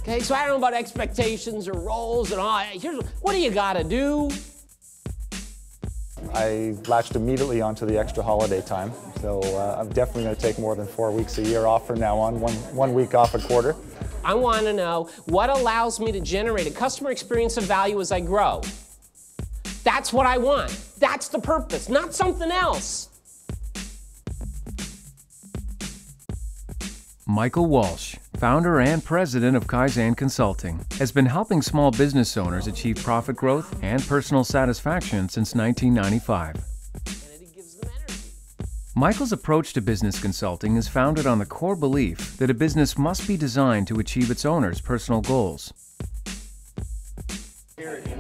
Okay, so I don't know about expectations or roles and all. Here's what do you gotta do? I latched immediately onto the extra holiday time, so I'm definitely going to take more than 4 weeks a year off from now on, one week off a quarter. I want to know what allows me to generate a customer experience of value as I grow. That's what I want. That's the purpose, not something else. Michael Walsh, founder and president of Kaizen Consulting, has been helping small business owners achieve profit growth and personal satisfaction since 1995. Michael's approach to business consulting is founded on the core belief that a business must be designed to achieve its owner's personal goals.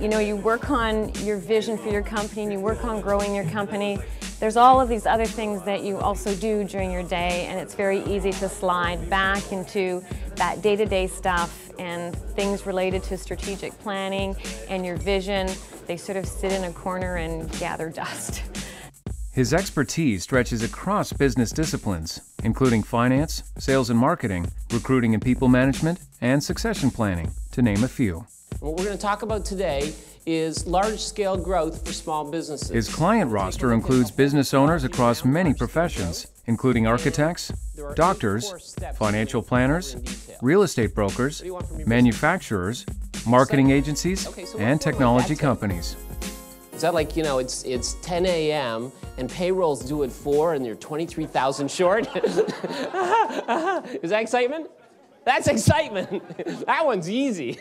You know, you work on your vision for your company and you work on growing your company. There's all of these other things that you also do during your day, and it's very easy to slide back into that day-to-day stuff and things related to strategic planning and your vision. They sort of sit in a corner and gather dust. His expertise stretches across business disciplines, including finance, sales and marketing, recruiting and people management, and succession planning, to name a few. What we're going to talk about today is large-scale growth for small businesses. His client roster includes business owners across many professions, including architects, doctors, financial planners, real estate brokers, manufacturers, marketing agencies, and technology companies. Is that like, you know, it's 10 a.m. and payroll's due at 4 and you're 23,000 short? Is that excitement? That's excitement. That one's easy.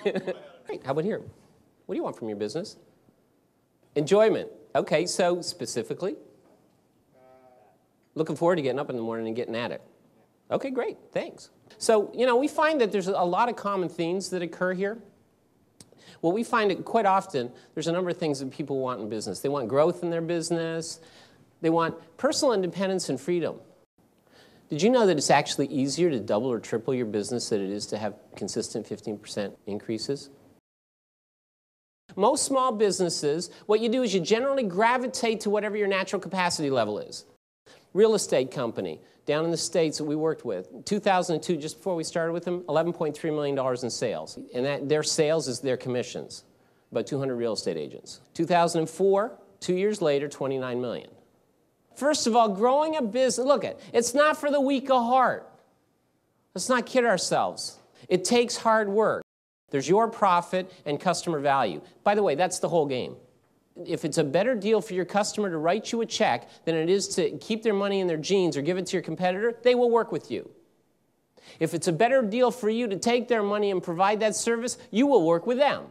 Great. How about here? What do you want from your business? Enjoyment. Okay, so specifically? Looking forward to getting up in the morning and getting at it. Okay, great. Thanks. So, you know, we find that there's a lot of common themes that occur here. Well, we find it quite often, there's a number of things that people want in business. They want growth in their business. They want personal independence and freedom. Did you know that it's actually easier to double or triple your business than it is to have consistent 15% increases? Most small businesses, what you do is you generally gravitate to whatever your natural capacity level is. Real estate company, down in the States that we worked with, 2002, just before we started with them, $11.3 million in sales. And their sales is their commissions, about 200 real estate agents. 2004, 2 years later, $29 million. First of all, growing a business, look, it's not for the weak of heart. Let's not kid ourselves. It takes hard work. There's your profit and customer value. By the way, that's the whole game. If it's a better deal for your customer to write you a check than it is to keep their money in their jeans or give it to your competitor, they will work with you. If it's a better deal for you to take their money and provide that service, you will work with them.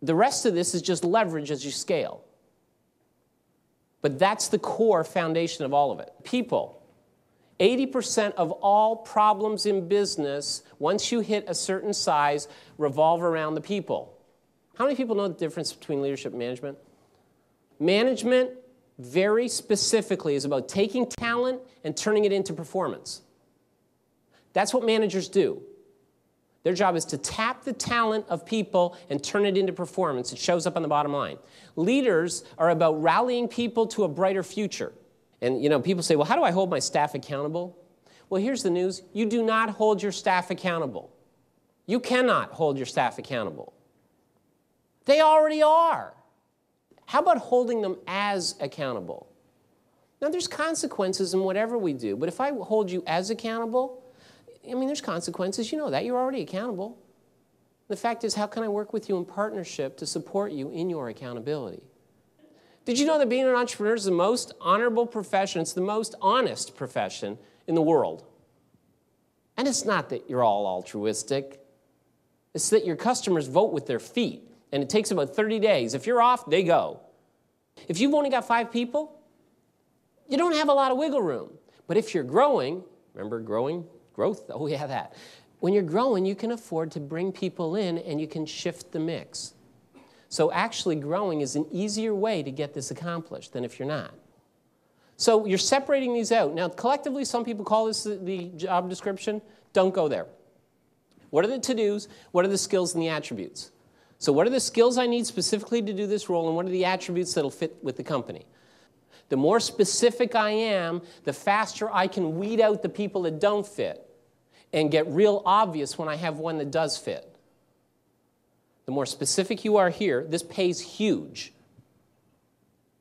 The rest of this is just leverage as you scale. But that's the core foundation of all of it. People. 80% of all problems in business, once you hit a certain size, revolve around the people. How many people know the difference between leadership and management? Management, very specifically, is about taking talent and turning it into performance. That's what managers do. Their job is to tap the talent of people and turn it into performance. It shows up on the bottom line. Leaders are about rallying people to a brighter future. And, you know, people say, well, how do I hold my staff accountable? Well, here's the news. You do not hold your staff accountable. You cannot hold your staff accountable. They already are. How about holding them as accountable? Now, there's consequences in whatever we do, but if I hold you as accountable, I mean, there's consequences. You know that. You're already accountable. The fact is, how can I work with you in partnership to support you in your accountability? Did you know that being an entrepreneur is the most honorable profession? It's the most honest profession in the world. And it's not that you're all altruistic. It's that your customers vote with their feet. And it takes about 30 days. If you're off, they go. If you've only got 5 people, you don't have a lot of wiggle room. But if you're growing, remember growing, growth? Oh, yeah, that. When you're growing, you can afford to bring people in and you can shift the mix. So actually growing is an easier way to get this accomplished than if you're not. So you're separating these out. Now, collectively, some people call this the job description. Don't go there. What are the to-dos? What are the skills and the attributes? So what are the skills I need specifically to do this role, and what are the attributes that'll fit with the company? The more specific I am, the faster I can weed out the people that don't fit. and get real obvious when I have one that does fit. The more specific you are here, this pays huge.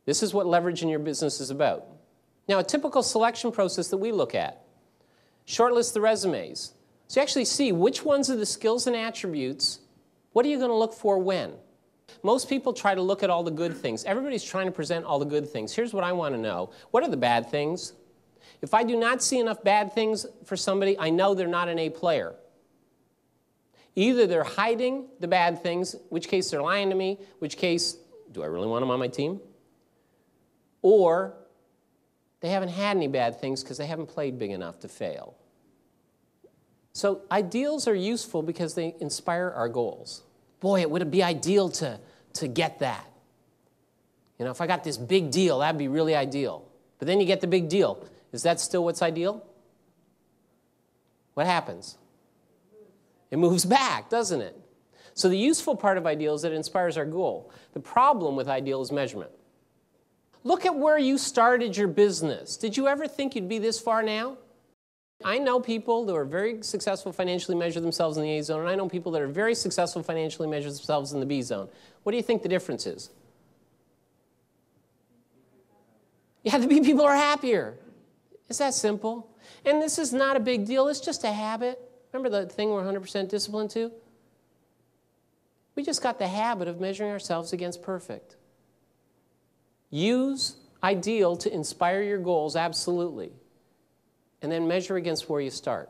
This is what leverage in your business is about. Now, a typical selection process that we look at, shortlist the resumes. So you actually see which ones are the skills and attributes, what are you going to look for when? Most people try to look at all the good things. Everybody's trying to present all the good things. Here's what I want to know. What are the bad things? If I do not see enough bad things for somebody, I know they're not an A player. Either they're hiding the bad things, which case they're lying to me, which case, do I really want them on my team? Or they haven't had any bad things because they haven't played big enough to fail. So ideals are useful because they inspire our goals. Boy, it would be ideal to get that. You know, if I got this big deal, that'd be really ideal. But then you get the big deal. Is that still what's ideal? What happens? It moves back, doesn't it? So the useful part of ideal is that it inspires our goal. The problem with ideal is measurement. Look at where you started your business. Did you ever think you'd be this far now? I know people that are very successful financially measure themselves in the A zone, and I know people that are very successful financially measure themselves in the B zone. What do you think the difference is? Yeah, the B people are happier. It's that simple. And this is not a big deal. It's just a habit. Remember the thing we're 100% disciplined to? We just got the habit of measuring ourselves against perfect. Use ideal to inspire your goals, absolutely. And then measure against where you start.